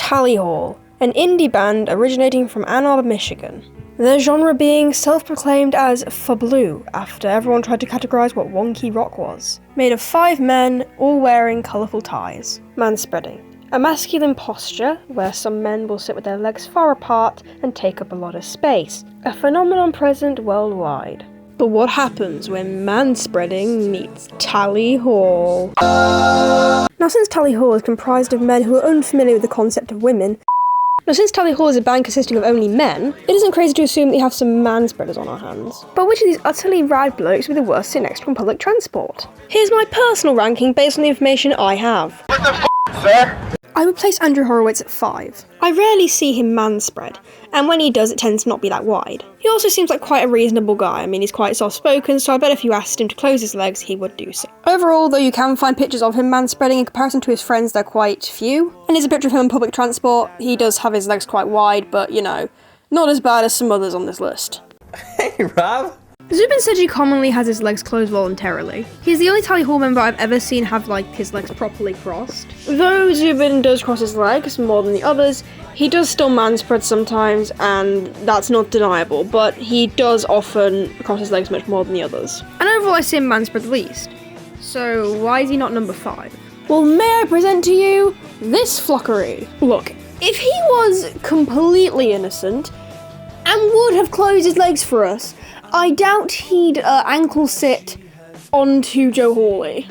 Tally Hall, an indie band originating from Ann Arbor, Michigan. Their genre being self-proclaimed as for blue, after everyone tried to categorize what wonky rock was. Made of 5 men, all wearing colourful ties. Manspreading. A masculine posture, where some men will sit with their legs far apart and take up a lot of space. A phenomenon present worldwide. But what happens when manspreading meets Tally Hall? Now, since Tally Hall is comprised of men who are unfamiliar with the concept of women, since Tally Hall is a band consisting of only men, it isn't crazy to assume that we have some manspreaders on our hands. But which of these utterly rad blokes would be the worst to sit next to on public transport? Here's my personal ranking based on the information I have. What the f***, sir? I would place Andrew Horowitz at 5. I rarely see him manspread, and when he does it tends to not be that wide. He also seems like quite a reasonable guy. I mean, he's quite soft-spoken, so I bet if you asked him to close his legs, he would do so. Overall, though you can find pictures of him manspreading, in comparison to his friends, they're quite few. And here's a picture of him on public transport. He does have his legs quite wide, but, you know, not as bad as some others on this list. Hey, Rob. Zubin said he commonly has his legs closed voluntarily. He's the only Tally Hall member I've ever seen have, his legs properly crossed. Though Zubin does cross his legs more than the others, he does still manspread sometimes, and that's not deniable, but he does often cross his legs much more than the others. And overall I see him manspread the least. So why is he not number 5? Well, may I present to you this flockery? Look, if he was completely innocent, and would have closed his legs for us, I doubt he'd ankle sit onto Joe Hawley.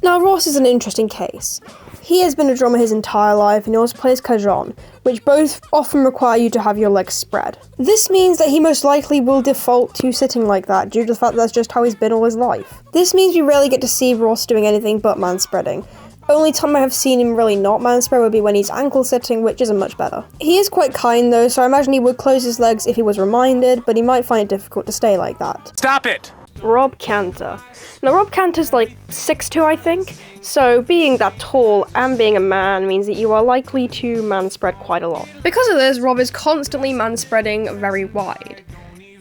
Now, Ross is an interesting case. He has been a drummer his entire life and he also plays cajon, which both often require you to have your legs spread. This means that he most likely will default to sitting like that due to the fact that that's just how he's been all his life. This means we rarely get to see Ross doing anything but manspreading. Only time I have seen him really not manspread would be when he's ankle sitting, which isn't much better. He is quite kind though, so I imagine he would close his legs if he was reminded, but he might find it difficult to stay like that. Stop it! Rob Cantor. Now Rob Cantor's 6'2", I think, so being that tall and being a man means that you are likely to manspread quite a lot. Because of this, Rob is constantly manspreading very wide.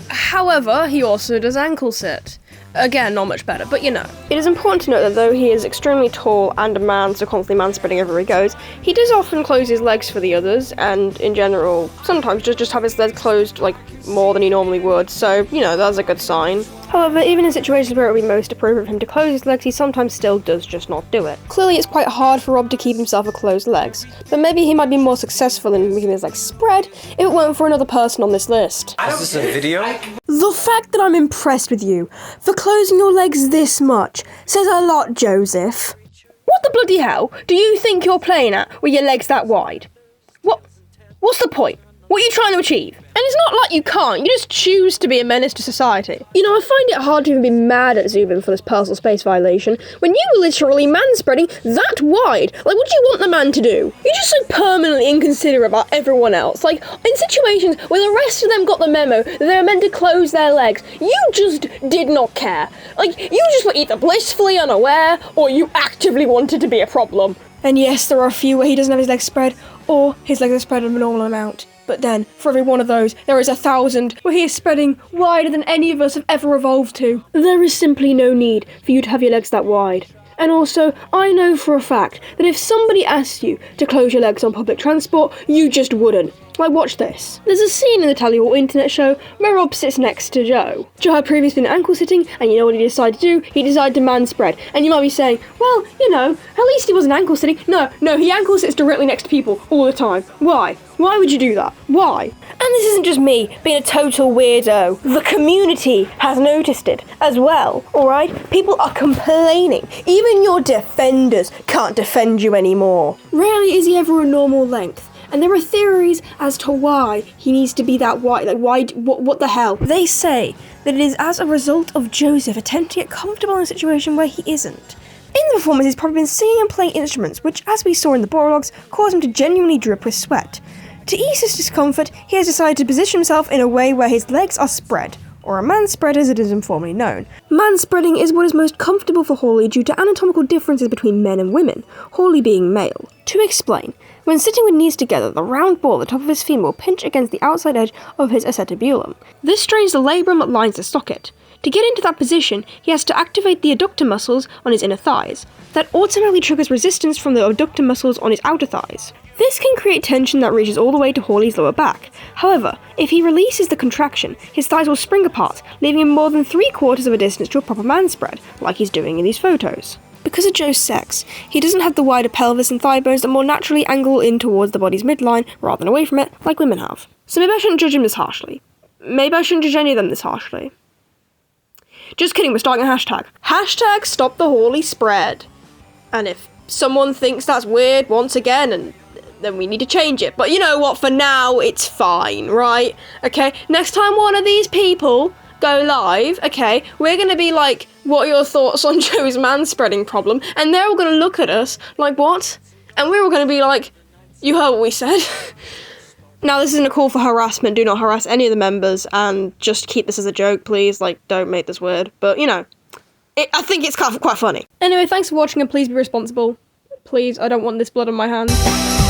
However, he also does ankle sit. Again, not much better, but you know. It is important to note that though he is extremely tall and a man, so constantly manspreading everywhere he goes, he does often close his legs for the others, and in general, sometimes just have his legs closed more than he normally would, so, you know, that's a good sign. However, even in situations where it would be most appropriate for him to close his legs, he sometimes still does just not do it. Clearly, it's quite hard for Rob to keep himself with closed legs, but maybe he might be more successful in making his legs spread if it weren't for another person on this list. Is this a video? The fact that I'm impressed with you for closing your legs this much says a lot, Joseph. What the bloody hell do you think you're playing at with your legs that wide? What's the point? What are you trying to achieve? And it's not like you can't, you just choose to be a menace to society. You know, I find it hard to even be mad at Zubin for this personal space violation when you were literally manspreading that wide. What do you want the man to do? You're just so permanently inconsiderate about everyone else. In situations where the rest of them got the memo that they were meant to close their legs, you just did not care. You just were either blissfully unaware or you actively wanted to be a problem. And yes, there are a few where he doesn't have his legs spread, or his legs are spread a normal amount. But then, for every one of those, there is 1,000 where he is spreading wider than any of us have ever evolved to. There is simply no need for you to have your legs that wide. And also, I know for a fact that if somebody asked you to close your legs on public transport, you just wouldn't. Watch this. There's a scene in the Tally Hall internet show where Rob sits next to Joe. Joe had previously been ankle sitting, and you know what he decided to do? He decided to manspread. And you might be saying, well, you know, at least he wasn't ankle sitting. No, he ankle sits directly next to people all the time. Why? Why would you do that? Why? And this isn't just me being a total weirdo. The community has noticed it as well, alright? People are complaining. Even your defenders can't defend you anymore. Rarely is he ever a normal length. And there are theories as to why he needs to be that wide. What the hell? They say that it is as a result of Joseph attempting to get comfortable in a situation where he isn't. In the performance, he's probably been singing and playing instruments, which, as we saw in the Boralogs, caused him to genuinely drip with sweat. To ease his discomfort, he has decided to position himself in a way where his legs are spread, or a manspread as it is informally known. Manspreading is what is most comfortable for Hawley due to anatomical differences between men and women, Hawley being male. To explain, when sitting with knees together, the round ball at the top of his femur will pinch against the outside edge of his acetabulum. This strains the labrum that lines the socket. To get into that position, he has to activate the adductor muscles on his inner thighs. That automatically triggers resistance from the abductor muscles on his outer thighs. This can create tension that reaches all the way to Hawley's lower back. However, if he releases the contraction, his thighs will spring apart, leaving him more than 3/4 of a distance to a proper man spread, like he's doing in these photos. Because of Joe's sex, he doesn't have the wider pelvis and thigh bones that more naturally angle in towards the body's midline rather than away from it, like women have. So maybe I shouldn't judge him this harshly. Maybe I shouldn't judge any of them this harshly. Just kidding, we're starting a hashtag. Hashtag stop the Hawley spread. And if someone thinks that's weird once again, and then we need to change it. But you know what, for now, it's fine, right? Okay, next time one of these people go live, okay, we're gonna be like, what are your thoughts on Joe's man-spreading problem? And they're all gonna look at us like, what? And we're all gonna be like, you heard what we said? Now, this isn't a call for harassment. Do not harass any of the members, and just keep this as a joke, please. Like, don't make this weird. But, you know, I think it's quite funny. Anyway, thanks for watching, and please be responsible. Please, I don't want this blood on my hands.